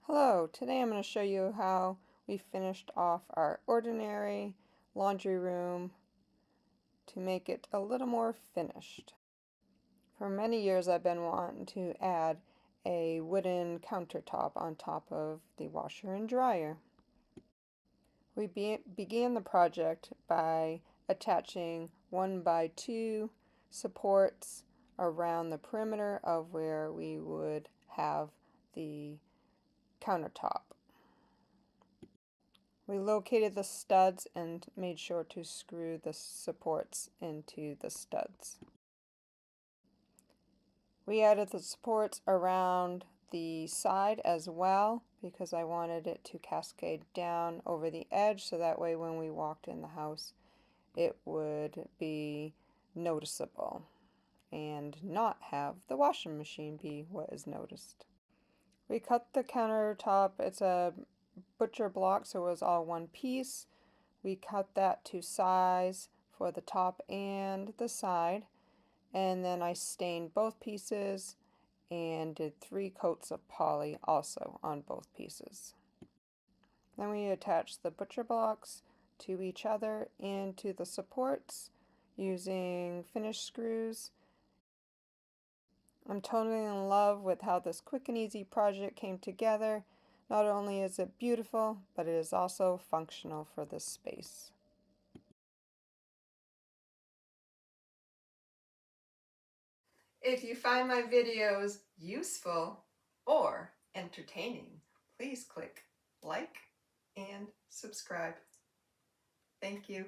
Hello, today I'm going to show you how we finished off our ordinary laundry room to make it a little more finished. For many years I've been wanting to add a wooden countertop on top of the washer and dryer. We began the project by attaching 1x2 supports around the perimeter of where we would have the countertop. We located the studs and made sure to screw the supports into the studs. We added the supports around the side as well because I wanted it to cascade down over the edge so that way when we walked in the house it would be noticeable and not have the washing machine be what is noticed. We cut the countertop, it's a butcher block, so it was all one piece. We cut that to size for the top and the side, and then I stained both pieces and did 3 coats of poly also on both pieces. Then we attached the butcher blocks to each other and to the supports using finish screws. I'm totally in love with how this quick and easy project came together. Not only is it beautiful, but it is also functional for this space. If you find my videos useful or entertaining, please click like and subscribe. Thank you.